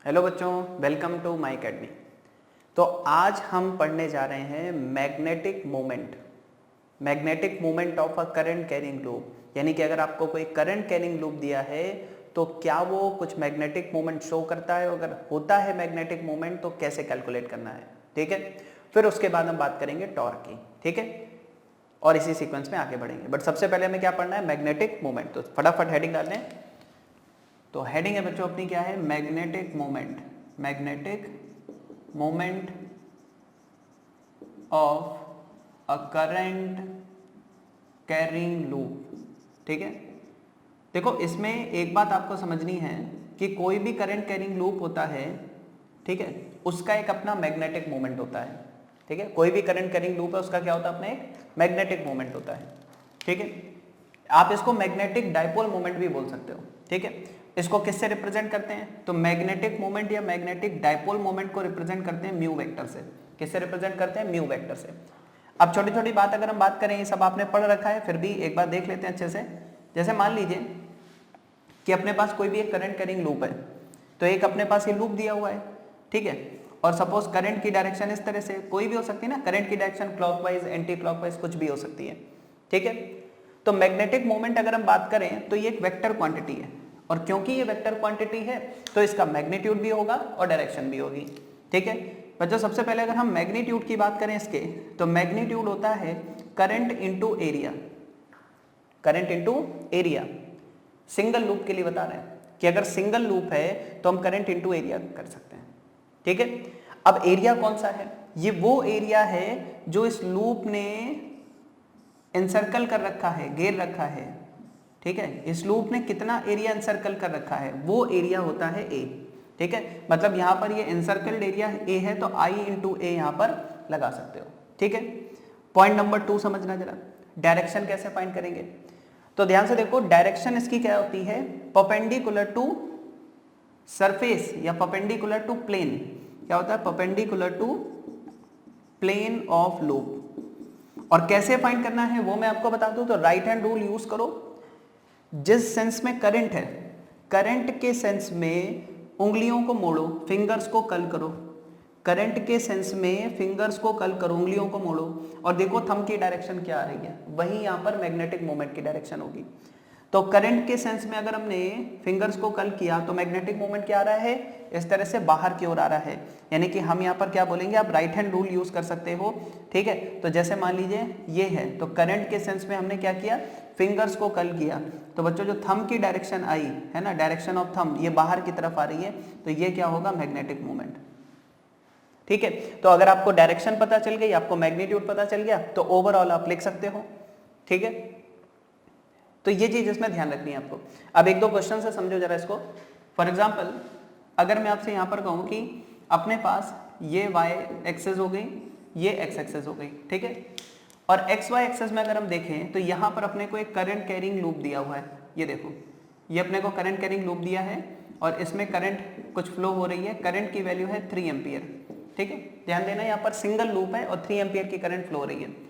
Hello बच्चों, welcome to my academy. तो आज हम पढ़ने जा रहे हैं magnetic moment of a current carrying loop. यानी कि अगर आपको कोई करंट कैरिंग लूप दिया है तो क्या वो कुछ मैग्नेटिक मोमेंट शो करता है, अगर होता है मैग्नेटिक मोमेंट तो कैसे कैलकुलेट करना है। ठीक है, फिर उसके बाद हम बात करेंगे टॉर्क की। ठीक है, और इसी सीक्वेंस में आगे बढ़ेंगे। बट सबसे पहले हमें क्या पढ़ना है, मैग्नेटिक मोमेंट। तो फटाफट हेडिंग डाल लें। तो हेडिंग है बच्चों अपनी क्या है, magnetic moment of a current carrying loop. ठीक है, देखो इसमें एक बात आपको समझनी है कि कोई भी करंट कैरिंग लूप होता है, ठीक है, उसका एक अपना मैग्नेटिक मोमेंट होता है। ठीक है, कोई भी करंट कैरिंग लूप है उसका क्या होता है, अपना एक मैग्नेटिक मोमेंट होता है। ठीक है, आप इसको मैग्नेटिक डाइपोल मोमेंट भी बोल सकते हो। ठीक है, इसको किससे रिप्रेजेंट करते हैं, तो मैग्नेटिक मोमेंट या मैग्नेटिक डाइपोल मोमेंट को रिप्रेजेंट करते हैं म्यू वेक्टर से। किससे रिप्रेजेंट करते हैं, म्यू वेक्टर से। अब छोटी छोटी बात अगर हम बात करें, ये सब आपने पढ़ रखा है, फिर भी एक बार देख लेते हैं अच्छे से। जैसे मान लीजिए कि अपने पास कोई भी एक करंट कैरिंग लूप है, तो एक अपने पास ये लूप दिया हुआ है। ठीक है, और सपोज करंट की डायरेक्शन इस तरह से कोई भी हो सकती है ना, करंट की डायरेक्शन क्लॉकवाइज, एंटी क्लॉकवाइज कुछ भी हो सकती है। ठीक है, तो मैग्नेटिक मोमेंट अगर हम बात करें तो ये एक वेक्टर क्वांटिटी है, और क्योंकि ये वेक्टर क्वांटिटी है तो इसका मैग्नीट्यूड भी होगा और डायरेक्शन भी होगी। ठीक है बच्चों, सबसे पहले अगर हम मैग्नीट्यूड की बात करें इसके, तो मैग्नीट्यूड होता है current into area. Single loop के लिए बता रहे हैं कि अगर सिंगल लूप है तो हम करंट इनटू एरिया कर सकते हैं। ठीक है, अब एरिया कौन सा है, ये वो एरिया है जो इस लूप ने एनसर्कल कर रखा है, घेर रखा है। ठीक है, इस लूप ने कितना एरिया एनसर्कल कर रखा है, वो एरिया होता है ए। ठीक है, मतलब यहां पर ये एनसर्कल्ड एरिया ए है तो आई इंटू ए यहां पर लगा सकते हो। ठीक है, पॉइंट नंबर 2 समझना जरा, डायरेक्शन कैसे फाइंड करेंगे। तो ध्यान से देखो, डायरेक्शन इसकी क्या होती है, परपेंडिकुलर टू सरफेस या परपेंडिकुलर टू प्लेन। क्या होता है, perpendicular to plane of loop. और कैसे फाइंड करना है वो मैं आपको बता दूं, तो राइट हैंड रूल यूज करो। जिस सेंस में करंट है, करंट के सेंस में उंगलियों को मोड़ो, फिंगर्स को कर्ल करो। करंट के सेंस में फिंगर्स को कर्ल करो, उंगलियों को मोड़ो, और देखो थंब की डायरेक्शन क्या आ रही है, वही यहां पर मैग्नेटिक मोमेंट की डायरेक्शन होगी। तो करंट के सेंस में अगर हमने फिंगर्स को कर्ल किया तो मैग्नेटिक मोमेंट क्या आ रहा है, इस तरह से बाहर की ओर आ रहा है। यानी कि हम यहाँ पर क्या बोलेंगे, आप राइट हैंड रूल यूज कर सकते हो। ठीक है, तो जैसे मान लीजिए ये है, तो करंट के सेंस में हमने क्या किया, फिंगर्स को कर्ल किया, तो बच्चों जो थंब की डायरेक्शन आई है ना, डायरेक्शन ऑफ थंब ये बाहर की तरफ आ रही है, तो ये क्या होगा, मैग्नेटिक मोमेंट। ठीक है, तो अगर आपको डायरेक्शन पता चल गई, आपको मैग्नीट्यूड पता चल गया, तो ओवरऑल आप लिख सकते हो। ठीक है, तो ये चीज इसमें ध्यान रखनी है आपको। अब एक दो क्वेश्चन से समझो जरा इसको। फॉर एग्जांपल अगर मैं आपसे यहां पर कहूं कि अपने पास ये y एक्सेस हो गई, ये x एक्सेस हो गई। ठीक है, और x y एक्सेस में अगर हम देखें तो यहां पर अपने को एक करंट कैरिंग लूप दिया हुआ है। ये देखो, ये अपने को करंट कैरिंग लूप दिया है और इसमें करंट कुछ फ्लो हो रही है, करंट की वैल्यू है 3 एम्पियर। ठीक है, ध्यान देना यहाँ पर सिंगल लूप है और 3 एम्पियर की करंट फ्लो हो रही है।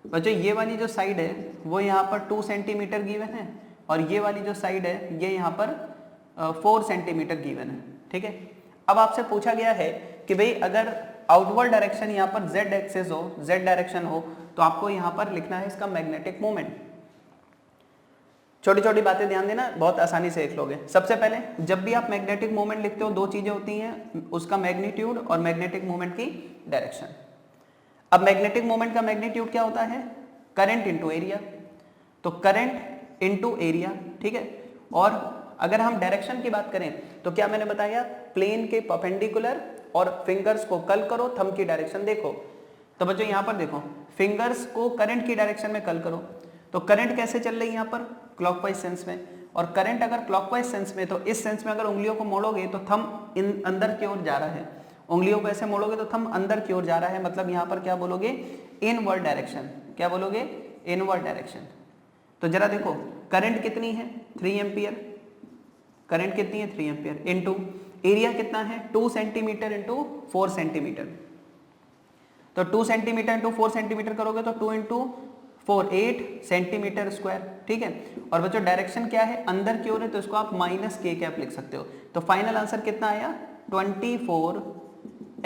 बच्चों ये वाली जो साइड है वो यहाँ पर 2 सेंटीमीटर गिवन है, और ये वाली जो साइड है ये यहाँ पर 4 सेंटीमीटर गिवन है। ठीक है, अब आपसे पूछा गया है कि भाई अगर आउटवर्ड डायरेक्शन यहाँ पर z एक्सेस हो, z डायरेक्शन हो, तो आपको यहाँ पर लिखना है इसका मैग्नेटिक मोमेंट। छोटी छोटी बातें ध्यान देना, बहुत आसानी से लिख लोगे। सबसे पहले जब भी आप मैग्नेटिक मोमेंट लिखते हो, दो चीजें होती हैं, उसका मैग्नीट्यूड और मैग्नेटिक मोमेंट की डायरेक्शन। अब मैग्नेटिक मोमेंट का मैग्नीट्यूड क्या होता है, करंट इनटू एरिया। तो करंट इनटू एरिया। ठीक है, और अगर हम डायरेक्शन की बात करें तो क्या मैंने बताया, प्लेन के परपेंडिकुलर और फिंगर्स को कर्ल करो, थंब की डायरेक्शन देखो। तो बच्चों यहां पर देखो, फिंगर्स को करंट की डायरेक्शन में कर्ल करो, तो करंट कैसे चल रही है यहाँ पर, क्लॉकवाइज सेंस में। और करंट अगर क्लॉकवाइज सेंस में, तो इस सेंस में अगर उंगलियों को मोड़ोगे तो थंब इन अंदर की ओर जा रहा है, उंगलियों को ऐसे मोड़ोगे तो थंब अंदर की ओर जा रहा है, मतलब यहाँ पर क्या बोलोगे, इनवर्ड डायरेक्शन। क्या बोलोगे, इनवर्ड डायरेक्शन। तो जरा देखो करंट कितनी है, 3 एम्पियर, करंट कितनी है 3 एम्पियर, इनटू एरिया कितना है 2 सेंटीमीटर इंटू 4 सेंटीमीटर। तो 2 सेंटीमीटर इंटू 4 सेंटीमीटर करोगे तो 2 इंटू 4 8 सेंटीमीटर स्क्वायर। ठीक है, और बच्चों डायरेक्शन क्या है, अंदर की ओर है, तो इसको आप माइनस के कैप लिख सकते हो। तो फाइनल आंसर कितना आया, 24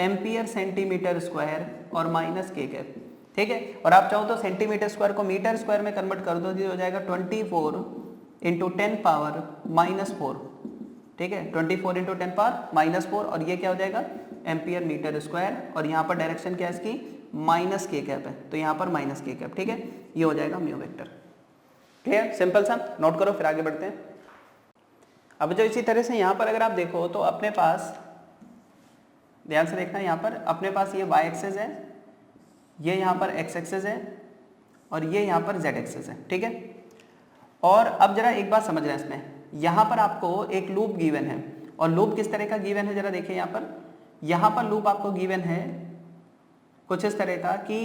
एम्पियर सेंटीमीटर स्क्वायर और माइनस के कैप, ठीक है। और आप चाहो तो सेंटीमीटर स्क्वायर को मीटर स्क्वायर में कन्वर्ट कर दो, ये हो जाएगा 24 इंटू 10 पावर माइनस 4, ठीक है, 24 इंटू 10 पावर माइनस 4, और ये क्या हो जाएगा एम्पियर मीटर स्क्वायर, और यहाँ पर डायरेक्शन क्या है इसकी माइनस के कैप है, तो यहाँ पर माइनस के कैप, ठीक है, ये हो जाएगा म्यू वेक्टर। क्लियर, सिंपल सा, नोट करो फिर आगे बढ़ते हैं। अब जो इसी तरह से यहाँ पर अगर आप देखो तो अपने पास ध्यान से देखना, यहाँ पर अपने पास ये y एक्सेस है, ये यहाँ पर x एक्सेस है, और ये यहाँ पर z एक्सेस है, ठीक है। और अब जरा एक बात समझ रहे हैं इसमें, यहाँ पर आपको एक लूप गिवन है, और लूप किस तरह का गिवन है जरा देखिए यहाँ पर लूप आपको गिवन है कुछ इस तरह का कि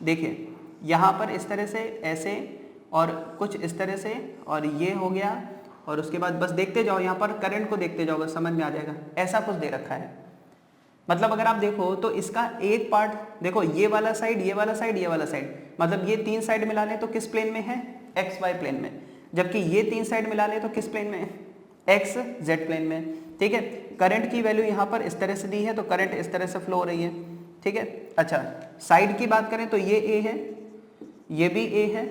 देखिए यहाँ पर इस तरह से ऐसे और कुछ इस तरह से, और ये हो गया, और उसके बाद बस देखते जाओ, यहाँ पर करंट को देखते जाओ, बस समझ में आ जाएगा, ऐसा कुछ दे रखा है। मतलब अगर आप देखो तो इसका एक पार्ट देखो, ये वाला साइड, ये वाला साइड, ये वाला साइड, मतलब ये तीन साइड मिला ले तो किस प्लेन में है एक्स वाई प्लेन में, जबकि ये तीन साइड मिला ले तो किस प्लेन में एक्स जेड प्लेन में, ठीक है। करंट की वैल्यू यहाँ पर इस तरह से दी है, तो करंट इस तरह से फ्लो हो रही है, ठीक है। अच्छा, साइड की बात करें तो ये ए है, ये भी ए है,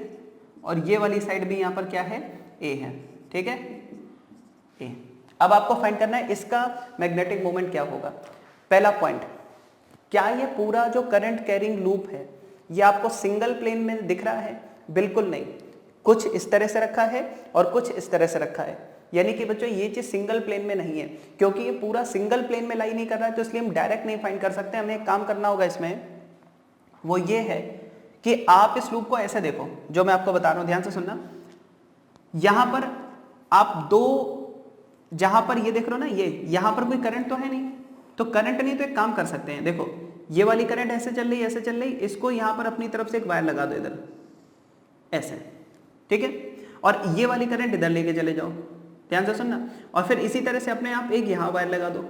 और ये वाली साइड भी यहाँ पर क्या है ए है, ठीक है ए। अब आपको फाइंड करना है इसका मैग्नेटिक मोमेंट क्या होगा। पहला पॉइंट, क्या ये पूरा जो करंट कैरिंग लूप है ये आपको सिंगल प्लेन में दिख रहा है? बिल्कुल नहीं, कुछ इस तरह से रखा है और कुछ इस तरह से रखा है, यानी कि बच्चों ये चीज सिंगल प्लेन में नहीं है, क्योंकि ये पूरा सिंगल प्लेन में लाई नहीं कर रहा है, तो इसलिए हम डायरेक्ट नहीं फाइंड कर सकते। हमें एक काम करना होगा इसमें, वो ये है कि आप इस लूप को ऐसे देखो जो मैं आपको बता रहा हूं, ध्यान से सुनना। यहां पर आप दो, जहां पर ये देख रहे हो ना, ये यहां पर कोई करंट तो है नहीं, तो करंट नहीं तो एक काम कर सकते हैं, देखो ये वाली करंट ऐसे चल रही है, ऐसे चल रही, इसको यहां पर अपनी तरफ से एक वायर लगा दो इधर ऐसे, ठीक है, और ये वाली करंट इधर लेके चले जाओ, ध्यान से सुनना। और फिर इसी तरह से अपने आप एक यहां वायर लगा दो,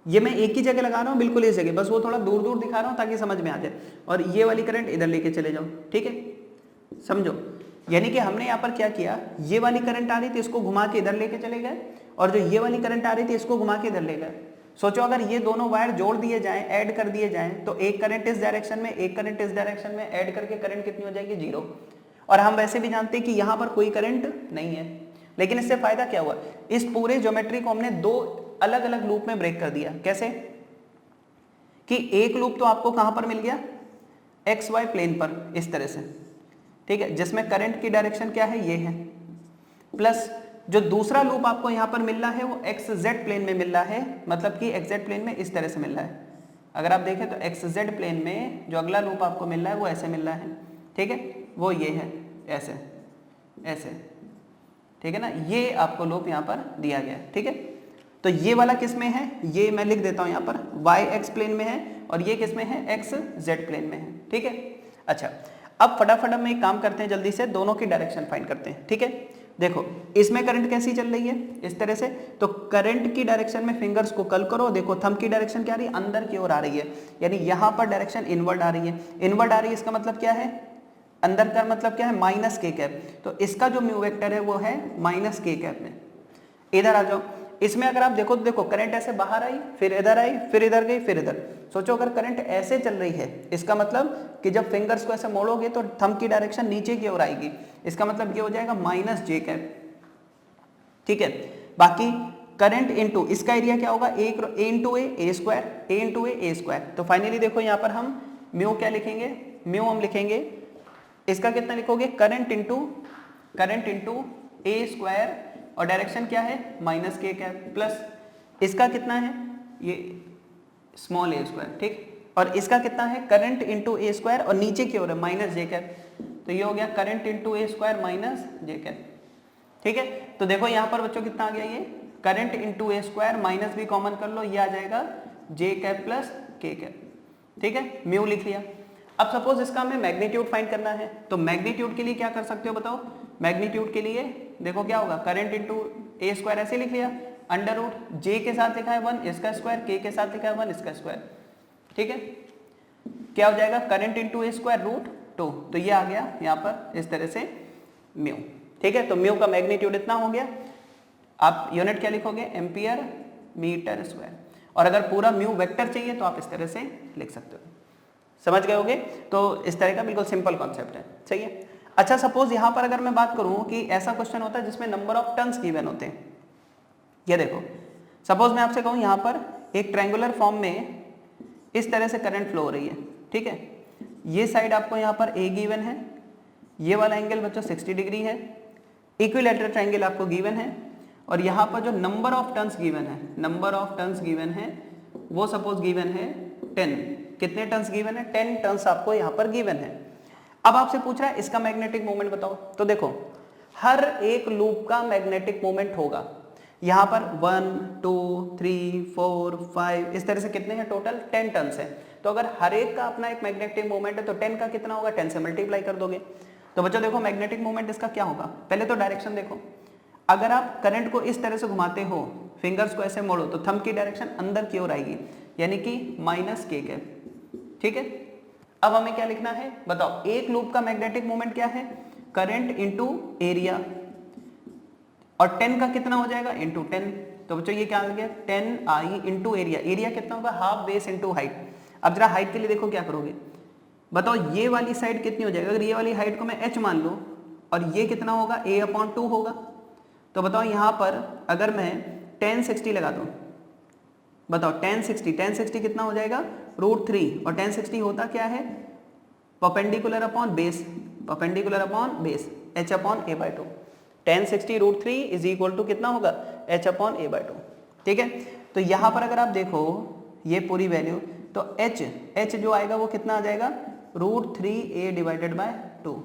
ये मैं एक ही जगह लगा रहा हूं, बिल्कुल इस जगह, बस वो थोड़ा दूर दूर दिखा रहा हूं ताकि समझ में आ जाए, और ये वाली करंट इधर लेके चले जाओ, ठीक है, समझो। यानी कि हमने यहाँ पर क्या किया, ये वाली करंट आ रही थी, इसको घुमा के इधर लेके चले गए, और जो ये वाली करंट आ रही थी इसको घुमा के इधर ले गए। सोचो अगर ये दोनों वायर जोड़ दिए जाएं, ऐड कर दिए जाएं, तो एक करंट इस डायरेक्शन में, एक करंट इस डायरेक्शन में, ऐड करके करंट कितनी हो जाएगी, 0। और हम वैसे भी जानते हैं कि यहाँ पर कोई करंट नहीं है, लेकिन इससे फायदा क्या हुआ, इस पूरे ज्योमेट्री को हमने दो अलग अलग लूप में ब्रेक कर दिया। कैसे कि एक लूप तो आपको कहां पर मिल गया, एक्स वाई प्लेन पर इस तरह से, ठीक है, जिसमें करंट की डायरेक्शन क्या है, ये है, प्लस जो दूसरा लूप आपको यहां पर मिल रहा है वो एक्स जेड प्लेन में मिल रहा है, मतलब कि एक्स जेड प्लेन में इस तरह से मिल रहा है। अगर आप देखें तो एक्स जेड प्लेन में जो अगला लूप आपको मिल रहा है वो ऐसे मिल रहा है, ठीक है, वो ये है ऐसे ऐसे, ठीक है ना, ये आपको लूप यहाँ पर दिया गया, ठीक है। तो ये वाला किस में है, ये मैं लिख देता हूँ यहाँ पर वाई एक्स प्लेन में है, और ये किस में है, एक्स जेड प्लेन में है, ठीक है। अच्छा, अब फटाफट हम एक काम करते हैं, जल्दी से दोनों की डायरेक्शन फाइंड करते हैं, ठीक है। देखो इसमें करंट कैसी चल रही है, इस तरह से, तो करंट की डायरेक्शन में फिंगर्स को कर्ल करो, देखो थंब की डायरेक्शन क्या आ रही है, अंदर की ओर आ रही है, यानी यहाँ पर डायरेक्शन इनवर्ड आ रही है, इनवर्ड आ रही है, इसका मतलब क्या है, अंदर का मतलब क्या है, माइनस के कैप, तो इसका जो म्यू वेक्टर है वो है माइनस के कैप में। इधर आ जाओ, इसमें अगर आप देखो तो देखो करंट ऐसे बाहर आई, फिर इधर आई, फिर इधर गई, फिर इधर। सोचो अगर करंट ऐसे चल रही है, इसका मतलब कि जब फिंगर्स को ऐसे मोड़ोगे तो थंब की डायरेक्शन नीचे की ओर आएगी, इसका मतलब ये हो जाएगा माइनस जे कैप, ठीक है। बाकी करंट इनटू इसका एरिया क्या होगा, ए इंटू ए स्क्वायर, ए इंटू ए स्क्वायर। तो फाइनली देखो यहाँ पर हम म्यू क्या लिखेंगे, म्यू हम लिखेंगे, इसका कितना लिखोगे, करंट इंटू ए स्क्वायर, और डायरेक्शन क्या है, माइनस के कैप, प्लस इसका कितना है, ये स्मॉल ए स्क्वायर, ठीक, और इसका कितना है, करंट इंटू ए स्क्वायर, और नीचे की ओर है माइनस जे कैप, तो ये हो गया करंट इंटू ए स्क्वायर माइनस जे कैप, ठीक है। तो देखो यहाँ पर बच्चों कितना आ गया, ये करंट इंटू ए स्क्वायर, माइनस भी कॉमन कर लो, ये आ जाएगा जे कैप प्लस के कैप, ठीक है, म्यू लिख लिया। अब सपोज इसका हमें मैग्नीट्यूड फाइंड करना है, तो मैग्नीट्यूड के लिए क्या कर सकते हो बताओ, मैग्नीट्यूड के लिए देखो क्या होगा, करंट इंटू ए स्क्वायर ऐसे लिख लिया, अंडर रूट जे के साथ लिखा है 1 इसका स्क्वायर, के साथ लिखा है 1 इसका स्क्वायर, ठीक है, क्या हो जाएगा, करंट इंटू ए स्क्वायर रूट 2, तो ये आ गया यहाँ पर इस तरह से म्यू, ठीक है। तो म्यू का मैग्नीट्यूड इतना हो गया, आप यूनिट क्या लिखोगे, एम्पियर मीटर स्क्वायर। और अगर पूरा म्यू वेक्टर चाहिए तो आप इस तरह से लिख सकते हो। समझ गए होगे? तो इस तरह का बिल्कुल सिंपल कॉन्सेप्ट है, सही है। अच्छा, सपोज यहां पर अगर मैं बात करूं कि ऐसा क्वेश्चन होता है जिसमें नंबर ऑफ टर्न्स गिवन होते हैं। ये देखो, सपोज मैं आपसे कहूं यहां पर एक ट्रायंगुलर फॉर्म में इस तरह से करंट फ्लो हो रही है, ठीक है। ये साइड आपको यहाँ पर ए गिवन है, ये वाला एंगल बच्चों 60 डिग्री है, इक्विलैटरल ट्रायंगल आपको गिवन है, और यहाँ पर जो नंबर ऑफ टर्न्स गिवन है, नंबर ऑफ टर्न्स गिवन है वो सपोज गिवन है 10। कितने टर्न्स गिवन है? 10 टर्न्स आपको यहाँ पर गिवन है। अब आपसे पूछ रहा है इसका मैग्नेटिक मोमेंट बताओ। तो देखो, हर एक लूप का मैग्नेटिक मोमेंट होगा। यहाँ पर 1 2 3 4 5 इस तरह से कितने हैं? टोटल 10 टर्न्स है। तो अगर हर एक का अपना एक मैग्नेटिक मोमेंट है तो 10 का कितना होगा? 10 से मल्टीप्लाई कर दोगे। तो बच्चों देखो, मैग्नेटिक मोमेंट इसका क्या होगा? पहले तो डायरेक्शन देखो, अगर आप करंट को इस तरह से घुमाते हो, फिंगर्स को ऐसे मोड़ो, तो थंब की डायरेक्शन अंदर की ओर आएगी, यानी कि -k कैप, ठीक है। अब हमें क्या लिखना है बताओ? एक लूप का मैग्नेटिक मोमेंट क्या है? करंट इंटू एरिया, और 10 का कितना हो जाएगा? इंटू 10। तो बच्चों ये क्या आ गया? 10I into area. एरिया कितना होगा? Half base into height. अब जरा हाइट के लिए देखो क्या करोगे, बताओ ये वाली साइड कितनी हो जाएगी? अगर ये वाली हाइट को मैं h मान लूं और ये कितना होगा? a/2 होगा। तो बताओ यहाँ पर अगर मैं tan 60 लगा दूं, बताओ tan 60 कितना हो जाएगा? √3। और tan 60 होता क्या है? Perpendicular upon base, perpendicular upon base, h/a/2। tan 60 √3 is equal to कितना होगा? h/a/2, ठीक है। तो यहाँ पर अगर आप देखो ये पूरी वैल्यू, तो h जो आएगा वो कितना आ जाएगा? √3a/2,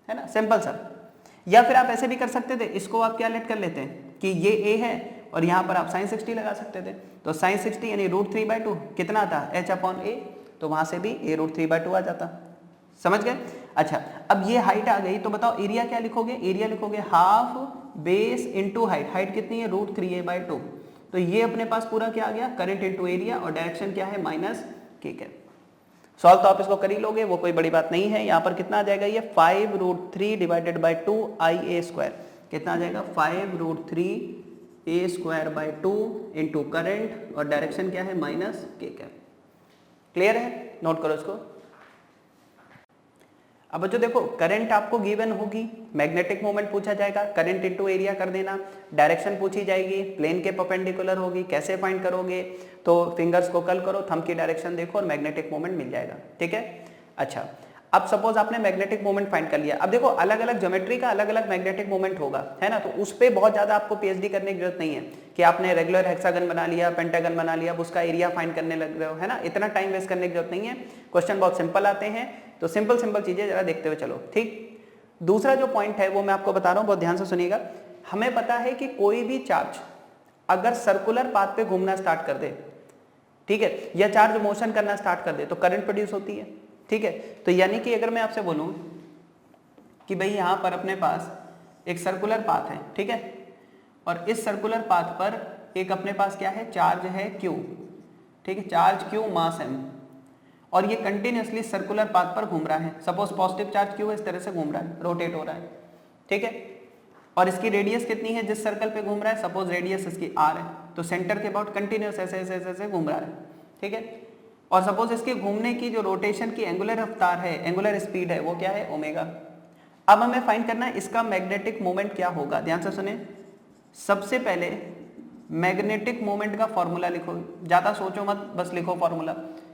है ना, सिंपल सा। या फिर आप ऐसे भी कर सकते थे, इसको आप क्या लेट कर लेते हैं कि ये a है और यहाँ पर आप sin 60 लगा सकते थे। तो sin 60 यानी √3/2 कितना आता? h/a, तो वहां से भी a √3/2 आ जाता। समझ गए? अच्छा, अब ये हाइट आ गई, तो बताओ एरिया क्या लिखोगे? एरिया लिखोगे half base into height. Height कितनी है? √3a/2। तो ये अपने पास पूरा क्या आ गया? करंट इंटू एरिया, और डायरेक्शन क्या है? -k cap. सॉल्व तो आप इसको कर ही लोगे, वो कोई बड़ी बात नहीं है। यहाँ पर कितना आ जाएगा? ये 5√3/2 Ia²। कितना आ जाएगा? 5√3a²/2 इंटू करंट, और डायरेक्शन क्या है? -k cap. क्लियर है? नोट करो इसको। अब बच्चों देखो, करंट आपको गिवन होगी, मैग्नेटिक मोमेंट पूछा जाएगा, करंट इनटू एरिया कर देना, डायरेक्शन पूछी जाएगी, प्लेन के परपेंडिकुलर होगी, कैसे फाइंड करोगे? तो फिंगर्स को कर्ल करो, थंब की डायरेक्शन देखो और मैग्नेटिक मोमेंट मिल जाएगा, ठीक है। अच्छा, अब सपोज आपने मैग्नेटिक मोमेंट फाइंड कर लिया। अब देखो, अलग अलग ज्योमेट्री का अलग अलग मैग्नेटिक मोमेंट होगा, है ना। तो उस पर बहुत ज्यादा आपको पीएचडी करने की जरूरत नहीं है कि आपने रेगुलर हेक्सागन बना लिया, पेंटागन बना लिया, अब उसका एरिया फाइंड करने लग रहे हो, है ना। इतना टाइम वेस्ट करने की जरूरत नहीं है। क्वेश्चन बहुत सिंपल आते हैं, तो सिंपल चीजें जरा देखते हुए चलो, ठीक। दूसरा जो पॉइंट है वो मैं आपको बता रहा हूं, बहुत ध्यान से सुनिएगा। हमें पता है कि कोई भी चार्ज अगर सर्कुलर पाथ पे घूमना स्टार्ट कर दे, ठीक है, या चार्ज मोशन करना स्टार्ट कर दे, तो करंट प्रोड्यूस होती है, ठीक है। तो यानी कि अगर मैं आपसे बोलूं कि भाई यहां पर अपने पास एक सर्कुलर पाथ है, ठीक है, और इस सर्कुलर पाथ पर एक अपने पास क्या है? चार्ज है Q, ठीक है, चार्ज Q मास m, और ये कंटिन्यूअसली सर्कुलर पाथ पर घूम रहा है। सपोज पॉजिटिव चार्ज Q है, इस तरह से घूम रहा है, रोटेट हो रहा है, ठीक है, और इसकी रेडियस कितनी है जिस सर्कल पे घूम रहा है? सपोज रेडियस इसकी r है, तो सेंटर के अबाउट कंटिन्यूअस ऐसे ऐसे ऐसे घूम रहा है, ठीक है। और सपोज इसके घूमने की जो रोटेशन की एंगुलर रफ्तार है, एंगुलर स्पीड है, वो क्या है? ओमेगा। अब हमें फाइंड करना है इसका मैग्नेटिक मोमेंट क्या होगा। ध्यान से सुने, सबसे पहले मैग्नेटिक मोमेंट का फॉर्मूला लिखो, ज्यादा सोचो मत, बस लिखो फॉर्मूला।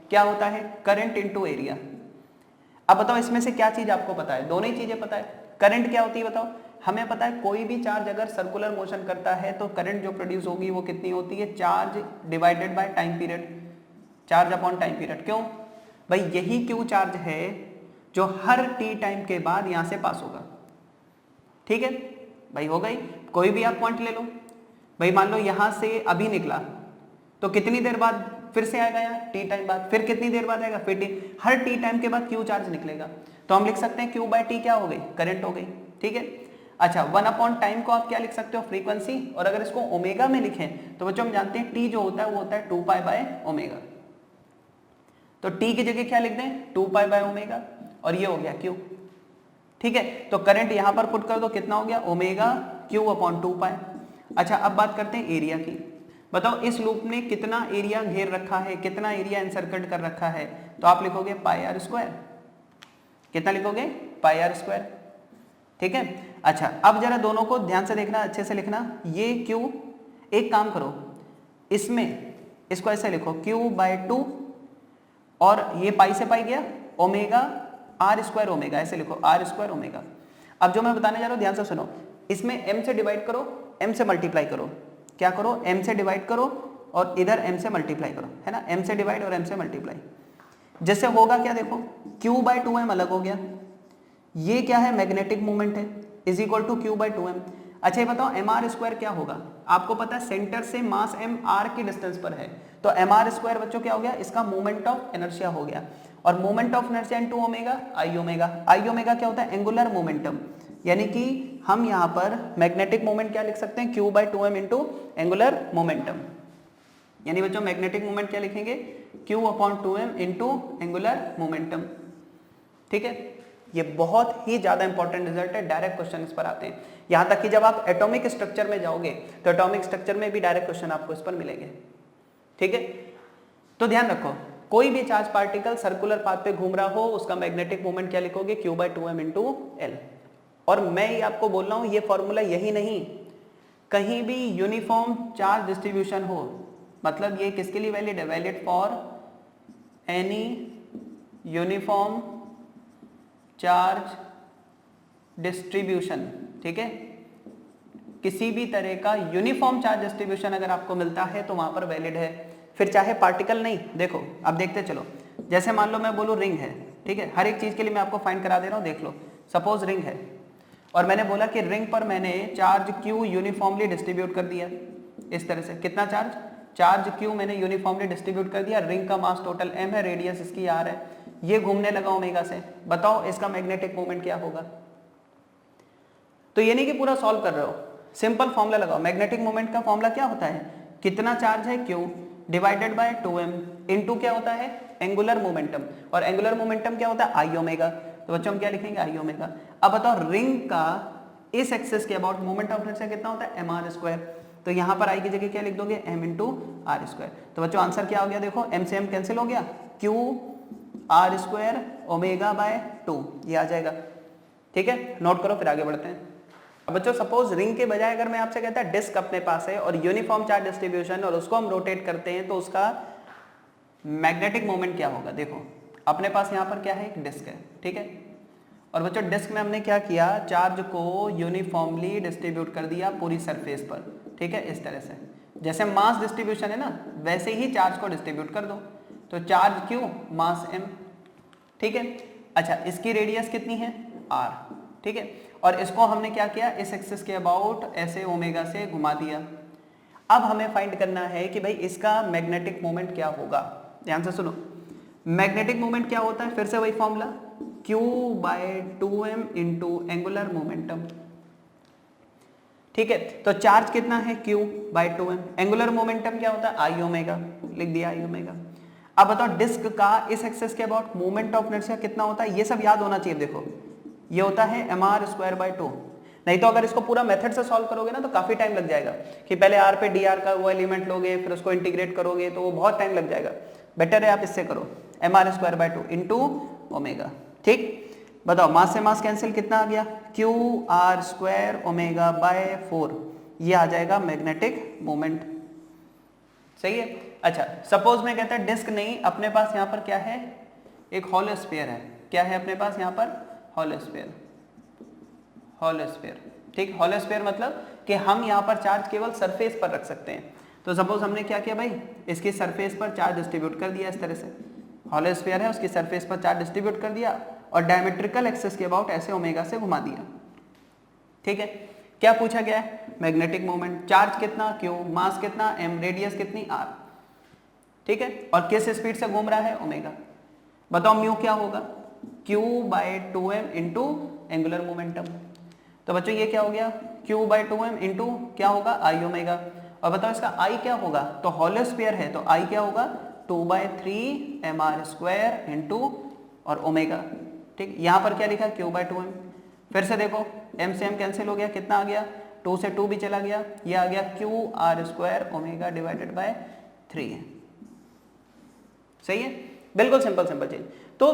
क्या होता है? Current into area. अब बताओ इसमें से क्या चीज आपको पता है? दोनों ही चीजें पता है। करंट क्या होती है बताओ? हमें पता है कोई भी चार्ज अगर सर्कुलर मोशन करता है तो करंट जो प्रोड्यूस होगी वो कितनी होती है? Charge divided by time period, charge upon time period. क्यों भाई? यही क्यू चार्ज है जो हर टी टाइम के बाद यहां से पास होगा, ठीक है भाई। हो गई, कोई भी आप पॉइंट ले लो भाई, मान लो यहां से अभी निकला तो कितनी देर बाद फिर से आएगा यहाँ? टी टाइम बाद। फिर कितनी देर बाद आएगा? फिर हर टी टाइम के बाद क्यू चार्ज निकलेगा। तो हम लिख सकते हैं क्यू बाय टी क्या हो गई? करंट हो गई, ठीक है। अच्छा, 1 टाइम को आप क्या लिख सकते हो? फ्रीक्वेंसी। और अगर इसको ओमेगा में लिखें तो बच्चों हम जानते हैं टी जो होता है वो होता है 2π/ω। तो टी की जगह क्या लिख दें? 2π/ω, और ये हो गया क्यू, ठीक है। तो करंट यहां पर पुट कर दो, कितना हो गया? ω Q/2π। अच्छा, अब बात करते हैं एरिया की। बताओ इस लूप ने कितना एरिया घेर रखा है, कितना एरिया एनसर्कल्ड कर रखा है, तो आप लिखोगे पाई आर स्क्वायर। कितना लिखोगे? Pi r square. ठीक है। अच्छा अब जरा दोनों को ध्यान से देखना, अच्छे से लिखना। ये क्यू, एक काम करो इसमें इसको ऐसे लिखो q/2 और ये पाई से पाई गया ओमेगा आर स्क्वायर ओमेगा, ऐसे लिखो आर स्क्वायर ओमेगा। अब जो मैं बताने जा रहा हूं ध्यान से सुनो, इसमें m से डिवाइड करो, m से मल्टीप्लाई करो। क्या करो? m से डिवाइड करो और इधर m से मल्टीप्लाई करो, है ना, m से डिवाइड और m से मल्टीप्लाई। जैसे होगा क्या देखो, q/2m अलग हो गया, ये क्या है मैग्नेटिक मोमेंट है, इज इक्वल टू q/2m। अच्छा ये बताओ एम आर स्क्वायर क्या होगा? आपको पता है सेंटर से मास एम आर की डिस्टेंस पर है, तो एम आर स्क्वायर बच्चों क्या हो गया? इसका मोमेंट ऑफ इनर्शिया हो गया। और moment of inertia into omega I omega. I omega क्या होता है? Angular momentum. यानी कि हम यहाँ पर मैग्नेटिक मोमेंट क्या लिख सकते हैं? q/2m into angular momentum. यानी बच्चों मैग्नेटिक मोमेंट क्या लिखेंगे? q/2m into angular momentum. ठीक है, ये बहुत ही ज्यादा इंपॉर्टेंट रिजल्ट है, डायरेक्ट क्वेश्चन इस पर आते हैं। यहां तक कि जब आप एटॉमिक स्ट्रक्चर में जाओगे तो एटॉमिक स्ट्रक्चर में भी डायरेक्ट क्वेश्चन आपको इस पर मिलेंगे। ठीक है, तो ध्यान रखो कोई भी चार्ज पार्टिकल सर्कुलर पाथ पे घूम रहा हो उसका मैग्नेटिक मोमेंट क्या लिखोगे? q/2m into L. और मैं ये आपको बोल रहा हूं ये फॉर्मूला यही नहीं, कहीं भी यूनिफॉर्म चार्ज डिस्ट्रीब्यूशन हो, मतलब ये किसके लिए वैलिड है? Valid for any uniform charge distribution. ठीक है, किसी भी तरह का यूनिफॉर्म चार्ज डिस्ट्रीब्यूशन अगर आपको मिलता है तो वहां पर वैलिड है, फिर चाहे पार्टिकल नहीं। देखो अब देखते चलो, जैसे मान लो मैं बोलूं रिंग है, ठीक है, हर एक चीज के लिए मैं आपको फाइंड करा दे रहा हूं। देख लो सपोज रिंग है और मैंने बोला कि रिंग पर मैंने चार्ज q यूनिफॉर्मली डिस्ट्रीब्यूट कर दिया इस तरह से। कितना चार्ज? चार्ज q मैंने यूनिफॉर्मली डिस्ट्रीब्यूट कर दिया। रिंग का मास टोटल m है, रेडियस इसकी r है, ये घूमने लगा ओमेगा से। बताओ इसका मैग्नेटिक मोमेंट क्या होगा? तो ये नहीं कि पूरा सॉल्व कर रहे हो, सिंपल फॉर्मूला लगाओ। मैग्नेटिक मोमेंट का फॉर्मूला क्या होता है? कितना चार्ज है q divided by 2m into क्या होता है? Angular momentum. और एंगुलर मोमेंटम क्या होता है? आई ओमेगा। तो बच्चों हम क्या लिखेंगे? आई ओमेगा। अब बताओ रिंग का इस एक्सिस के अबाउट मोमेंट ऑफ इनर्शिया कितना होता है? mr square. तो यहाँ पर आई की जगह क्या लिख दोगे? m into r square. तो बच्चों आंसर क्या हो गया? देखो m से m कैंसिल हो गया, q r square omega by 2 ये आ जाएगा। ठीक है, नोट करो फिर आगे बढ़ते हैं। अब बच्चों सपोज रिंग के बजाय अगर मैं आपसे कहता डिस्क अपने पास है और यूनिफॉर्म चार्ज डिस्ट्रीब्यूशन और उसको हम रोटेट करते हैं तो उसका मैग्नेटिक मोमेंट क्या होगा? देखो अपने पास यहाँ पर क्या है? एक डिस्क है, ठीक है, और बच्चों डिस्क में हमने क्या किया? चार्ज को यूनिफॉर्मली डिस्ट्रीब्यूट कर दिया पूरी सरफेस पर। ठीक है, इस तरह से जैसे मास डिस्ट्रीब्यूशन है ना, वैसे ही चार्ज को डिस्ट्रीब्यूट कर दो। तो चार्ज क्यू मास m। ठीक है, अच्छा इसकी रेडियस कितनी है? r। ठीक है, और इसको हमने क्या किया? इस एक्सिस के अबाउट ऐसे ओमेगा से घुमा दिया। अब हमें फाइंड करना है कि भाई इसका मैग्नेटिक मोमेंट क्या होगा। ध्यान से सुनो, मैग्नेटिक मोमेंट क्या होता है? फिर से वही formula q/2m into angular momentum. ठीक है, तो चार्ज कितना है? q/2m। एंगुलर मोमेंटम क्या होता है? आई ओमेगा, लिख दिया आई ओमेगा। अब बताओ डिस्क का इस एक्सिस के अबाउट मोमेंट ऑफ इनर्शिया कितना होता है? ये सब याद होना चाहिए। देखो ये होता है mr स्क्वायर बाय 2। नहीं तो अगर इसको पूरा मेथड से सॉल्व करोगे ना तो काफी टाइम लग जाएगा कि पहले r पे dr का वो एलिमेंट लोगे फिर उसको इंटीग्रेट करोगे, तो वो बहुत टाइम लग जाएगा। बेटर है आप इससे करो mr square by 2 into omega. ठीक, बताओ मास से मास कैंसिल, कितना आ गया? q r square omega bye 4, ये आ जाएगा मैग्नेटिक मोमेंट। सही है। अच्छा सपोज मैं कहता डिस्क नहीं, अपने पास यहाँ पर क्या है? एक हॉलो स्फीयर है। क्या है अपने पास यहाँ पर? Hollow sphere. हॉलो स्फीयर, ठीक, हॉलो स्फीयर मतलब कि हम यहाँ पर चार्ज केवल सरफेस पर रख सकते हैं। तो सपोज हमने क्या किया भाई? इसकी सरफेस पर चार्ज डिस्ट्रीब्यूट कर दिया इस तरह से। हॉलो स्फीयर है, उसकी सरफेस पर चार्ज डिस्ट्रीब्यूट कर दिया और डायमेट्रिकल एक्सिस के अबाउट ऐसे ओमेगा से घुमा दिया। ठीक है, क्या पूछा गया है? Magnetic moment. चार्ज कितना? q, मास कितना? m, रेडियस कितनी? r। ठीक है, और किस स्पीड से घूम रहा है? ओमेगा। बताओ म्यू क्या होगा? q/2m into angular momentum. तो बच्चों ये क्या हो गया? q/2m इंटू क्या होगा? आई ओमेगा। और बताओ इसका I क्या होगा? तो हॉलो स्फीयर है तो I क्या होगा? 2/3 mr स्क्वायर इंटू और ओमेगा। ठीक, यहाँ पर क्या लिखा? q/2m। फिर से देखो m से m कैंसिल हो गया, कितना आ गया? 2 से 2 भी चला गया, ये आ गया Q R square omega divided by 3 है। सही है, बिल्कुल सिंपल चीज। तो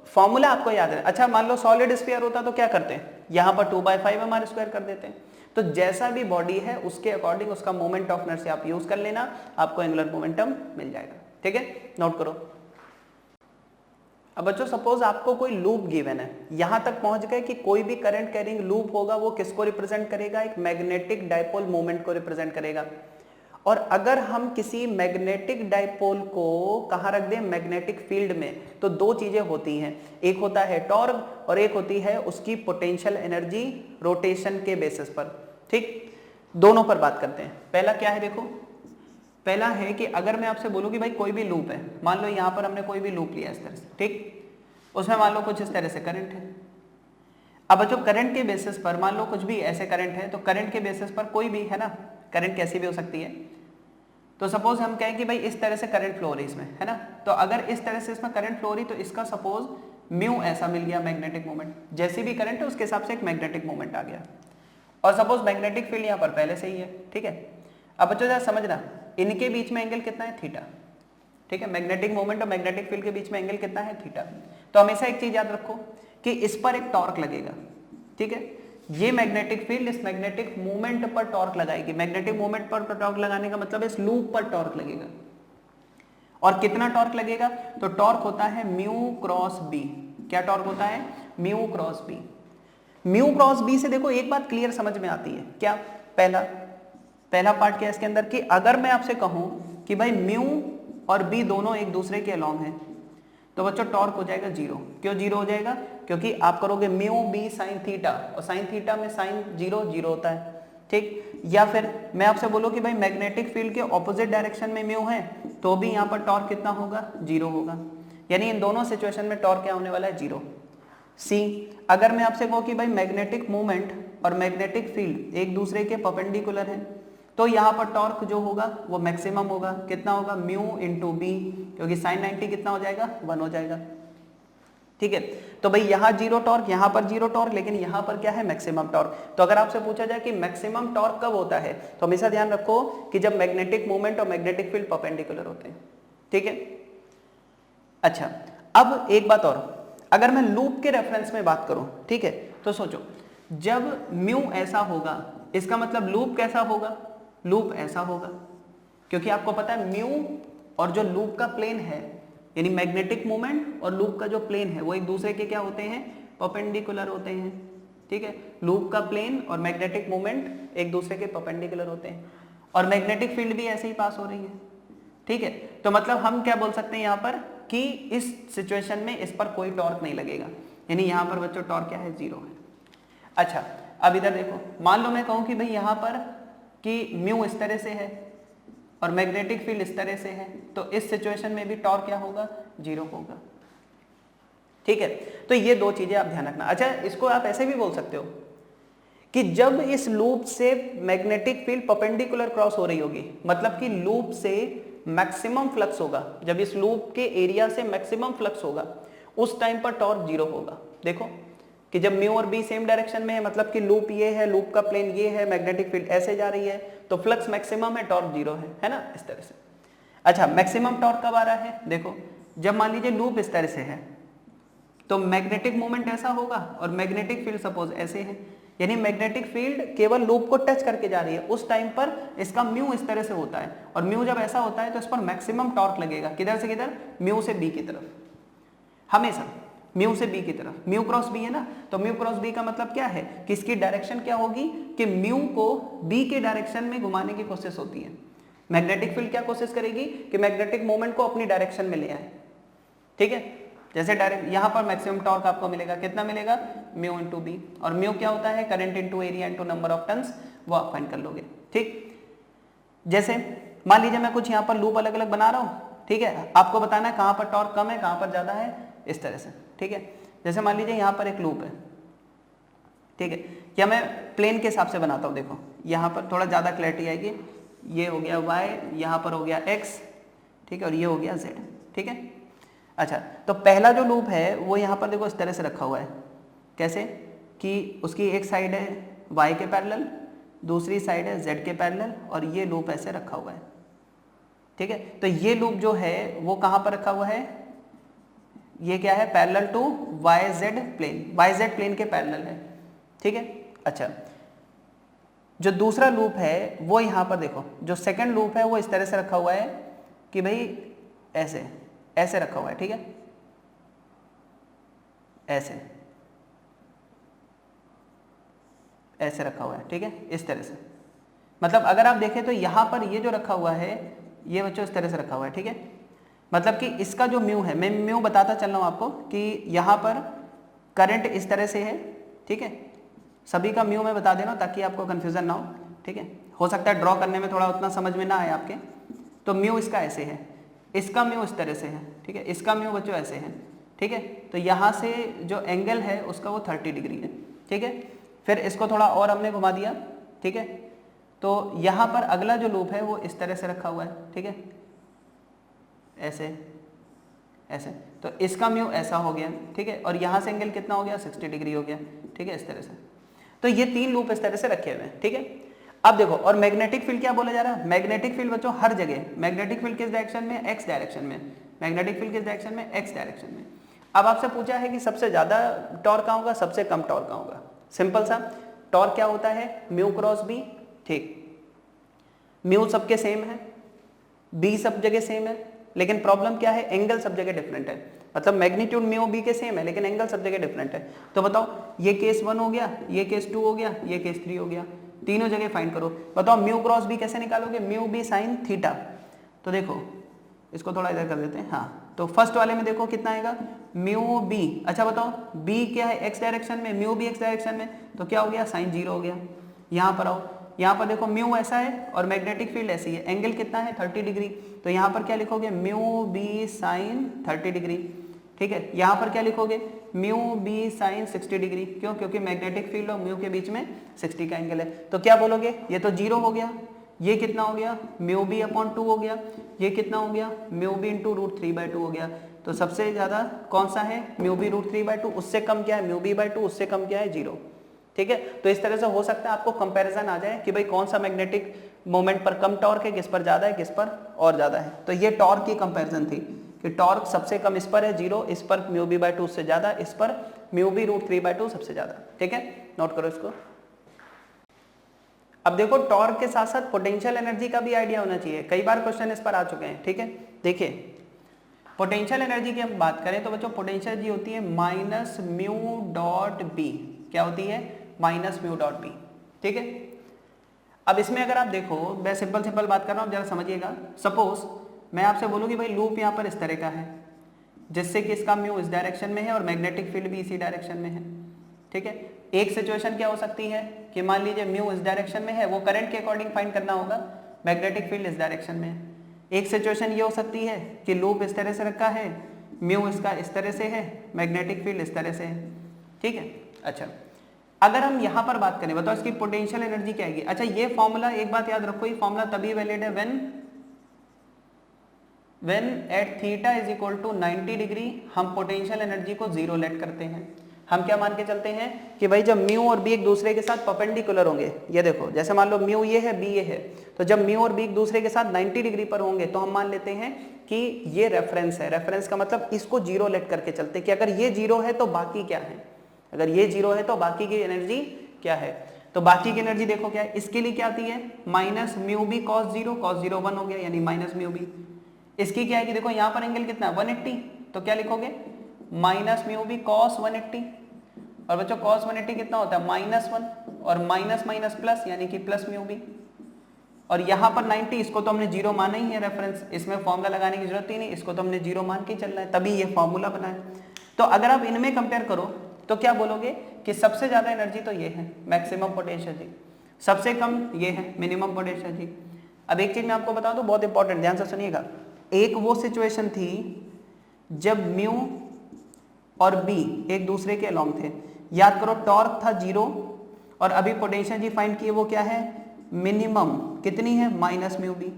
फॉर्मूला आपको याद है। अच्छा मान लो सॉलिड स्फीयर होता तो क्या करते हैं, यहां पर 2/5 mr स्क्वायर कर देते हैं। तो जैसा भी बॉडी है उसके अकॉर्डिंग उसका मोमेंट ऑफ इनर्शिया आप यूज कर लेना, आपको एंगुलर मोमेंटम मिल जाएगा। ठीक है, नोट करो। अब बच्चों सपोज आपको कोई लूप गिवन है, यहां तक पहुंच गए कि कोई भी करंट कैरिंग लूप होगा वो किसको रिप्रेजेंट करेगा, एक मैग्नेटिक डाइपोल मोमेंट को रिप्रेजेंट करेगा। और अगर हम किसी मैग्नेटिक डाइपोल को कहां रख दें, मैग्नेटिक फील्ड में, तो दो चीजें होती हैं, एक होता है टॉर्क और एक होती है उसकी पोटेंशियल एनर्जी रोटेशन के बेसिस पर। ठीक, दोनों पर बात करते हैं। पहला क्या है, देखो पहला है कि अगर मैं आपसे बोलूं कि भाई कोई भी लूप है, मान लो यहां पर हमने कोई भी लूप लिया इस तरह से, ठीक, उसमें मान लो कुछ इस तरह से करंट है। अब जो करंट के बेसिस पर मान लो कुछ भी ऐसे करंट है, तो करंट के बेसिस पर कोई भी है ना, करंट कैसी भी हो सकती है। तो सपोज हम कहें कि भाई इस तरह से करंट फ्लो हो रही इसमें, है ना, तो अगर इस तरह से इसमें करंट फ्लो हो रही तो इसका सपोज म्यू ऐसा मिल गया मैग्नेटिक मोमेंट, जैसी भी करंट है उसके हिसाब से एक मैग्नेटिक मोमेंट आ गया। और सपोज मैग्नेटिक फील्ड यहाँ पर पहले से ही है, ठीक है। अब बच्चों जरा समझना, इनके बीच में एंगल कितना है, थीटा। ठीक है, मैग्नेटिक मोमेंट और मैग्नेटिक फील्ड के बीच में एंगल कितना है, थीटा। तो हमेशा एक चीज याद रखो कि इस पर एक टॉर्क लगेगा, ठीक है। ये मैग्नेटिक फील्ड इस मैग्नेटिक मोमेंट पर टॉर्क लगाएगी। मैग्नेटिक मोमेंट पर टॉर्क लगाने का मतलब इस लूप पर टॉर्क लगेगा। और कितना टॉर्क लगेगा, तो टॉर्क होता है म्यू क्रॉस बी। क्या टॉर्क होता है, mu cross B. Mu cross B से देखो एक बात क्लियर समझ में आती है, क्या, पहला पार्ट क्या है इसके अंदर कि अगर मैं आपसे कहूं कि भाई म्यू और बी दोनों एक दूसरे के अलॉन्ग हैं, तो बच्चों टॉर्क हो जाएगा जीरो। क्यों जीरो हो जाएगा, क्योंकि आप करोगे म्यू बी साइन थीटा, और साइन थीटा में साइन जीरो जीरो होता है, ठीक। या फिर मैं आपसे बोलूं कि भाई मैग्नेटिक फील्ड के ऑपोजिट डायरेक्शन में म्यू है, तो भी यहाँ पर टॉर्क कितना होगा, जीरो होगा। यानी इन दोनों सिचुएशन में टॉर्क क्या होने वाला है, जीरो। सी, अगर मैं आपसे कहूं कि भाई मैग्नेटिक मोमेंट और मैग्नेटिक फील्ड एक दूसरे के परपेंडिकुलर है, तो यहाँ पर टॉर्क जो होगा वो मैक्सिमम होगा। कितना होगा, म्यू इंटू बी, क्योंकि साइन 90 कितना हो जाएगा, 1 हो जाएगा, ठीक है। तो भाई यहाँ जीरो टॉर्क, यहाँ पर जीरो टॉर्क, लेकिन यहाँ पर क्या है, मैक्सिमम टॉर्क। तो अगर आपसे पूछा जाए कि मैक्सिमम टॉर्क कब होता है, तो हमेशा ध्यान रखो कि जब मैग्नेटिक मोमेंट और मैग्नेटिक फील्ड परपेंडिकुलर होते हैं, ठीक है। अच्छा, अब एक बात और, अगर मैं लूप के रेफरेंस में बात करूं, ठीक है, तो सोचो जब म्यू ऐसा होगा, इसका मतलब लूप कैसा होगा, लूप ऐसा होगा, क्योंकि आपको पता है म्यू और जो लूप का प्लेन है, यानी मैग्नेटिक मोमेंट और लूप का जो प्लेन है वो एक दूसरे के क्या होते हैं, परपेंडिकुलर होते हैं, ठीक है। लूप का प्लेन और मैग्नेटिक मोमेंट एक दूसरे के परपेंडिकुलर होते हैं, और मैग्नेटिक फील्ड भी ऐसे ही पास हो रही है, ठीक है। तो मतलब हम क्या बोल सकते हैं यहाँ पर कि इस सिचुएशन में इस पर कोई टॉर्क नहीं लगेगा, यानी यहाँ पर बच्चों टॉर्क क्या है, जीरो है। अच्छा, अब इधर देखो, मान लो मैं कहूँ कि भाई यहाँ पर कि म्यू इस तरह से है और मैग्नेटिक फील्ड इस तरह से है, तो इस सिचुएशन में भी टॉर्क क्या होगा, जीरो होगा, ठीक है। तो ये दो चीजें आप ध्यान रखना। अच्छा, इसको आप ऐसे भी बोल सकते हो कि जब इस लूप से मैग्नेटिक फील्ड परपेंडिकुलर क्रॉस हो रही होगी, मतलब कि लूप से मैक्सिमम फ्लक्स होगा, जब इस लूप के एरिया से मैक्सिमम फ्लक्स होगा उस टाइम पर टॉर्क जीरो होगा। देखो कि जब म्यू और बी सेम डायरेक्शन में है, मतलब कि लूप ये है, लूप का प्लेन ये है, मैग्नेटिक फील्ड ऐसे जा रही है, तो फ्लक्स मैक्सिमम है, टॉर्क जीरो है ना, इस तरह से। अच्छा, मैक्सिमम टॉर्क कब आ रहा है, देखो जब मान लीजिए लूप इस तरह से है, तो मैग्नेटिक मोमेंट ऐसा होगा और मैग्नेटिक फील्ड सपोज ऐसे है, यानी मैग्नेटिक फील्ड केवल लूप को टच करके जा रही है, उस टाइम पर इसका म्यू इस तरह से होता है, और म्यू जब ऐसा होता है तो इस पर मैक्सिमम टॉर्क लगेगा। किधर से किधर, म्यू से बी की तरफ, हमेशा म्यू से बी की तरफ। म्यू क्रॉस बी है ना, तो म्यू क्रॉस बी का मतलब क्या है कि इसकी डायरेक्शन क्या होगी कि म्यू को बी के डायरेक्शन में घुमाने की कोशिश होती है। मैग्नेटिक फील्ड क्या कोशिश करेगी कि मैग्नेटिक मोमेंट को अपनी डायरेक्शन में ले आए, ठीक है। जैसे डायरेक्ट यहाँ पर मैक्सिमम टॉर्क आपको मिलेगा, कितना मिलेगा, म्यू इंटू बी, और म्यू क्या होता है, current into area into number of turns, वो आप फाइंड कर लोगे, ठीक। जैसे मान लीजिए मैं कुछ यहाँ पर लूप अलग अलग बना रहा हूँ, ठीक है, आपको बताना है कहाँ पर टॉर्क कम है, कहाँ पर ज्यादा है, इस तरह से, ठीक है। जैसे मान लीजिए यहाँ पर एक लूप है, ठीक है, या मैं प्लेन के हिसाब से बनाता हूँ, देखो यहाँ पर थोड़ा ज्यादा क्लैरिटी आएगी, ये हो गया y, यहाँ पर हो गया x, ठीक है, और ये हो गया z, ठीक है। अच्छा, तो पहला जो लूप है वो यहाँ पर देखो इस तरह से रखा हुआ है, कैसे कि उसकी एक साइड है y के पैरेलल, दूसरी साइड है z के पैरेलल और ये लूप ऐसे रखा हुआ है, ठीक है। तो ये लूप जो है वो कहां पर रखा हुआ है, ये क्या है, parallel to YZ plane, YZ plane के पैरेलल है, ठीक है। अच्छा, जो दूसरा लूप है वो यहां पर देखो, जो सेकंड लूप है वो इस तरह से रखा हुआ है कि भाई ऐसे ऐसे रखा हुआ है, ठीक है, ऐसे ऐसे रखा हुआ है, ठीक है, इस तरह से। मतलब अगर आप देखें तो यहां पर ये जो रखा हुआ है ये बच्चों इस तरह से रखा हुआ है, ठीक है। मतलब कि इसका जो म्यू है, मैं म्यू बताता चल रहा हूं आपको कि यहां पर करंट इस तरह से है, ठीक है। सभी का म्यू मैं बता दे रहा हूं ताकि आपको कंफ्यूजन ना हो, ठीक है। हो सकता है ड्रॉ करने में थोड़ा उतना समझ में ना आए आपके, तो म्यू इसका ऐसे है, इसका म्यू इस तरह से है, ठीक है, इसका म्यू बच्चों ऐसे है, ठीक है। तो यहाँ से जो एंगल है उसका वो 30 डिग्री है, ठीक है। फिर इसको थोड़ा और हमने घुमा दिया, ठीक है। तो यहाँ पर अगला जो लूप है वो इस तरह से रखा हुआ है, ठीक है, ऐसे ऐसे। तो इसका म्यू ऐसा हो गया, ठीक है, और यहाँ से एंगल कितना हो गया, 60 डिग्री हो गया, ठीक है, इस तरह से। तो ये 3 लूप इस तरह से रखे हुए हैं, ठीक है। अब देखो, और मैग्नेटिक फील्ड क्या बोला जा रहा है, मैग्नेटिक फील्ड बच्चों हर जगह, मैग्नेटिक फील्ड किस डायरेक्शन में, एक्स डायरेक्शन में, मैग्नेटिक फील्ड किस डायरेक्शन में, एक्स डायरेक्शन में। अब आपसे पूछा है कि सबसे ज्यादा टॉर्क कहाँ होगा, सबसे कम टॉर्क कहाँ होगा। सिंपल सा, टॉर्क क्या होता है, म्यू क्रॉस बी, ठीक, म्यू सबके सेम है, बी सब जगह सेम है, लेकिन प्रॉब्लम क्या है, एंगल सब जगह डिफरेंट है। मतलब मैग्नीट्यूड म्यू बी के सेम है लेकिन एंगल सब जगह डिफरेंट है। तो बताओ, ये केस 1 हो गया, ये केस 2 हो गया, ये केस 3 हो गया, तीनों जगह फाइंड करो। बताओ म्यू क्रॉस बी कैसे निकालोगे, म्यू बी साइन थीटा। तो देखो इसको थोड़ा इधर कर देते हैं, हाँ। तो फर्स्ट वाले में देखो कितना आएगा, म्यू बी, अच्छा बताओ बी क्या है, एक्स डायरेक्शन में, म्यू बी एक्स डायरेक्शन में, तो क्या हो गया, साइन 0 हो गया। यहाँ पर आओ, यहाँ पर देखो म्यू ऐसा है और मैग्नेटिक फील्ड ऐसी है, एंगल कितना है, 30 डिग्री। तो यहाँ पर क्या लिखोगे, म्यू बी साइन 30 डिग्री, ठीक है। यहाँ पर क्या लिखोगे, म्यू बी साइन 60 डिग्री, क्यों, क्योंकि मैग्नेटिक फील्ड और म्यू के बीच में 60 का एंगल है। तो क्या बोलोगे, ये तो 0 हो गया, ये कितना हो गया, म्यू बी अपॉन 2 हो गया, ये कितना हो गया, म्यू बी इंटू √3/2 हो गया। तो सबसे ज्यादा कौन सा है, म्यू बी √3/2, उससे कम क्या है, म्यू बी बाई 2, उससे कम क्या है, 0, ठीक है। तो इस तरह से हो सकता है आपको कंपैरिजन आ जाए कि भाई कौन सा मैग्नेटिक मोमेंट पर कम टॉर्क है, किस पर ज्यादा है, किस पर और ज्यादा है। तो ये टॉर्क की कंपैरिजन थी कि टॉर्क सबसे कम इस पर है 0, इस पर म्यू बी बाई 2 से ज्यादा, इस पर म्यू बी √3/2 सबसे ज्यादा, ठीक है। नोट करो इसको। अब देखो, टॉर्क के साथ साथ पोटेंशियल एनर्जी का भी आइडिया होना चाहिए, कई बार क्वेश्चन इस पर आ चुके हैं, ठीक है। देखिए पोटेंशियल एनर्जी की हम बात करें तो बच्चों पोटेंशियल एनर्जी होती है माइनस म्यू डॉट बी, क्या होती है, माइनस म्यू डॉट बी, ठीक है। अब इसमें अगर आप देखो, मैं सिंपल बात कर रहा हूं, जरा समझिएगा। सपोज मैं आपसे बोलूं कि भाई लूप यहाँ पर इस तरह का है, जिससे कि इसका म्यू इस डायरेक्शन में है और मैग्नेटिक फील्ड भी इसी डायरेक्शन में है, ठीक है। एक सिचुएशन क्या हो सकती है कि मान लीजिए म्यू इस डायरेक्शन में है, वो करंट के अकॉर्डिंग फाइंड करना होगा, मैग्नेटिक फील्ड इस डायरेक्शन में है। एक सिचुएशन ये हो सकती है कि लूप इस तरह से रखा है, म्यू इसका इस तरह से है, मैग्नेटिक फील्ड इस तरह से है, ठीक है। अच्छा, अगर हम यहां पर बात करें, बताओ इसकी पोटेंशियल एनर्जी क्या आएगी। अच्छा, ये फॉर्मूला एक बात याद रखो, ये फॉर्मूला तभी वैलिड है when at theta is equal to 90 degree हम पोटेंशियल एनर्जी को 0 लेट करते हैं। हम क्या मान के चलते हैं कि भाई जब म्यू और बी एक दूसरे के साथ परपेंडिकुलर होंगे, ये देखो जैसे मान लो म्यू ये है, बी ये है, तो जब म्यू और बी एक दूसरे के साथ 90 डिग्री पर होंगे तो हम मान लेते हैं कि ये रेफरेंस है। रेफरेंस का मतलब इसको 0 लेट करके चलते कि अगर ये 0 है तो बाकी क्या है, अगर ये 0 है तो बाकी की एनर्जी क्या है। तो बाकी की एनर्जी देखो क्या है, इसके लिए क्या आती है, minus mu B cos 0, cos 0 1 हो गया, यानी माइनस म्यू बी। इसकी क्या है कि देखो यहाँ पर एंगल कितना है 180, तो क्या लिखोगे, माइनस म्यू बी कॉस 180। और बच्चों cos 180 कितना होता है, -1, और माइनस माइनस प्लस यानी कि प्लस म्यू बी। और यहाँ पर 90, इसको तो हमने 0 माना ही है रेफरेंस, इसमें फॉर्मूला लगाने की जरूरत ही नहीं, इसको तो हमने 0 मान के चलना है, तभी ये फॉर्मूला बना है। तो अगर आप इनमें कंपेयर करो तो क्या बोलोगे कि सबसे ज्यादा एनर्जी तो ये है मैक्सिमम पोटेंशियल एनर्जी, सबसे कम ये है मिनिमम पोटेंशियल एनर्जी। अब एक चीज मैं आपको बता दूं, बहुत इंपॉर्टेंट, ध्यान से सुनिएगा। एक वो सिचुएशन थी जब म्यू और बी एक दूसरे के अलोंग थे, याद करो टॉर्क था 0 और अभी पोटेंशियल एनर्जी फाइंड किए, वो क्या है, मिनिमम कितनी है, माइनस म्यू बी,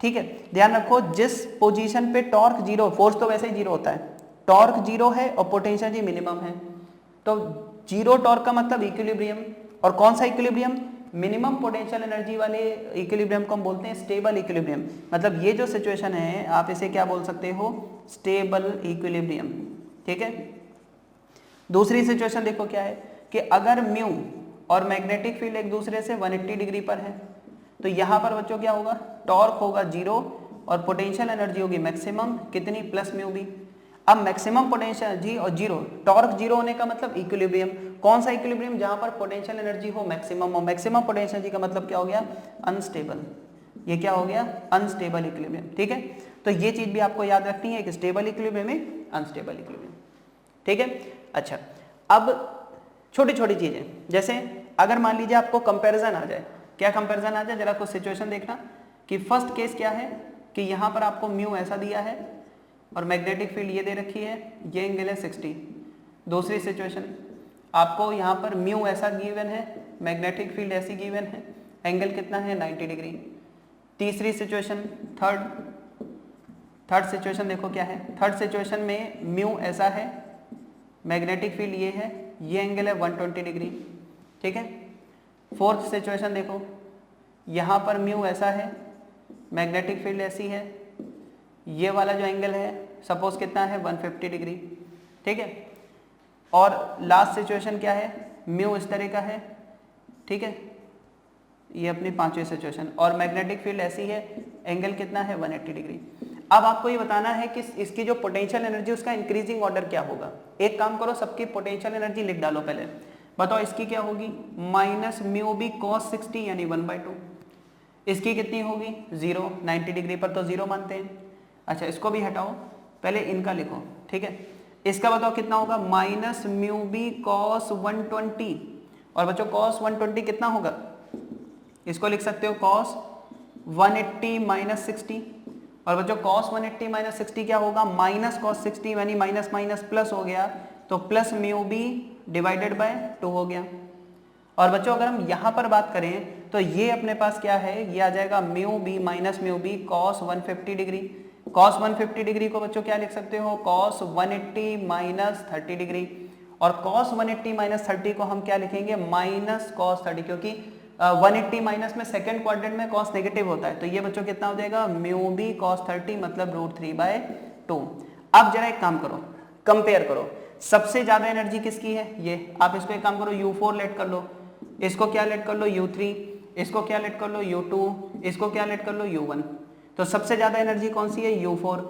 ठीक है। ध्यान रखो जिस पोजीशन पे टॉर्क 0, फोर्स तो वैसे ही 0 होता है, टॉर्क 0 है और पोटेंशियल एनर्जी मिनिमम है, तो 0 टॉर्क का मतलब इक्विलिब्रियम। और कौन सा इक्विलिब्रियम, मिनिमम पोटेंशियल एनर्जी वाले इक्विलिब्रियम को हम बोलते हैं स्टेबल इक्विलिब्रियम। मतलब ये जो सिचुएशन है आप इसे क्या बोल सकते हो, स्टेबल इक्विलिब्रियम। ठीक है। दूसरी सिचुएशन देखो क्या है कि अगर म्यू और मैग्नेटिक फील्ड एक दूसरे से 180 डिग्री पर है तो यहाँ पर बच्चों क्या होगा, टॉर्क होगा 0 और पोटेंशियल एनर्जी होगी मैक्सिमम कितनी, प्लस म्यू बी। अब मैक्सिमम पोटेंशियल एनर्जी और 0, टॉर्क 0 होने का मतलब इक्विलिब्रियम। कौन सा इक्विलिब्रियम, जहां पर पोटेंशियल एनर्जी हो मैक्सिमम, और मैक्सिमम पोटेंशियल एनर्जी का मतलब क्या हो गया, अनस्टेबल। ये क्या हो गया, अनस्टेबल इक्विलिब्रियम। ठीक है, तो ये चीज भी आपको याद रखनी है कि स्टेबल इक्विलिब्रियम है, अनस्टेबल इक्विलिब्रियम। ठीक है। अच्छा, अब छोटी छोटी चीजें, जैसे अगर मान लीजिए आपको कंपैरिजन आ जाए, क्या कंपैरिजन आ जाए, जरा कुछ सिचुएशन देखना कि फर्स्ट केस क्या है कि यहाँ पर आपको म्यू ऐसा दिया है और मैग्नेटिक फील्ड ये दे रखी है, ये एंगल है 60। दूसरी सिचुएशन आपको यहाँ पर म्यू ऐसा गिवन है, मैग्नेटिक फील्ड ऐसी गिवन है, एंगल कितना है 90 डिग्री। तीसरी सिचुएशन, थर्ड सिचुएशन देखो क्या है, थर्ड सिचुएशन में म्यू ऐसा है, मैग्नेटिक फील्ड ये है, ये एंगल है 120 डिग्री। ठीक है। फोर्थ सिचुएशन देखो, यहाँ पर म्यू ऐसा है, मैग्नेटिक फील्ड ऐसी है, ये वाला जो एंगल है सपोज कितना है 150 डिग्री। ठीक है। और लास्ट सिचुएशन क्या है, म्यू इस तरह का है। ठीक है, ये अपनी पांचवी सिचुएशन, और मैग्नेटिक फील्ड ऐसी है, एंगल कितना है 180 डिग्री। अब आपको ये बताना है कि इसकी जो पोटेंशियल एनर्जी उसका इंक्रीजिंग ऑर्डर क्या होगा। एक काम करो, सबकी पोटेंशियल एनर्जी लिख डालो पहले, बताओ इसकी क्या होगी, माइनस म्यू बी कॉस 60 यानी 1/2। इसकी कितनी होगी 0, 90 डिग्री पर तो 0 मानते हैं। अच्छा, इसको भी हटाओ, पहले इनका लिखो। ठीक है, इसका बताओ कितना होगा, माइनस म्यू बी कॉस 120, और बच्चों कॉस 120 कितना होगा, इसको लिख सकते हो कॉस 180 माइनस 60, और बच्चों कॉस 180 माइनस 60 क्या होगा, माइनस कॉस 60 यानी माइनस माइनस प्लस हो गया, तो plus mu B divided by 2 हो गया। और बच्चों अगर हम यहाँ पर बात करें तो ये अपने पास क्या है, ये आ जाएगा mu B minus mu B cos 150 degree. Cos 150 degree को बच्चों क्या लिख सकते हो, कॉस 180 माइनस 30 डिग्री, और कॉस 180 माइनस 30 को हम क्या लिखेंगे, माइनस कॉस 30, क्योंकि 180 माइनस में सेकंड क्वाड्रेंट में कॉस नेगेटिव होता है, तो ये बच्चों कितना हो जाएगा, म्यू बी कॉस 30 मतलब √3/2। अब जरा एक काम करो, कंपेयर करो, सबसे ज्यादा एनर्जी किसकी है, ये आप इसको एक काम करो U4 लेट कर लो, इसको क्या लेट कर लो U3, इसको क्या लेट कर लो U2, इसको क्या लेट कर लो U1। तो सबसे ज्यादा एनर्जी कौन सी है, U4।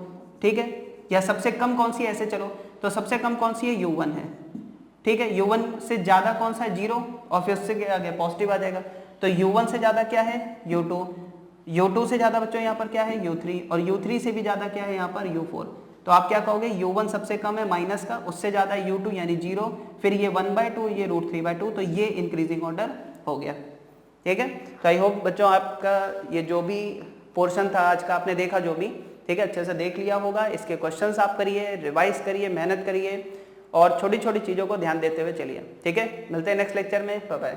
ठीक है, या सबसे कम कौन सी है, ऐसे चलो, तो सबसे कम कौन सी है, U1 है। ठीक है, U1 से ज्यादा कौन सा है, 0, और फिर उससे क्या आ गया, पॉजिटिव आ जाएगा, तो U1 से ज्यादा क्या है, U2, U2 से ज्यादा बच्चों यहाँ पर क्या है, U3, और U3 से भी ज्यादा क्या है यहाँ पर, U4। तो आप क्या कहोगे, U1 सबसे कम है माइनस का, उससे ज्यादा है U2 यानी 0, फिर ये 1/2, ये √3/2, तो ये इंक्रीजिंग ऑर्डर हो गया। ठीक है, तो आई होप बच्चों आपका ये जो भी पोर्शन था आज का आपने देखा जो भी, ठीक है, अच्छे से देख लिया होगा। इसके क्वेश्चंस आप करिए, रिवाइज करिए, मेहनत करिए, और छोटी छोटी चीज़ों को ध्यान देते हुए चलिए। ठीक है, मिलते हैं नेक्स्ट लेक्चर में, बाय बाय।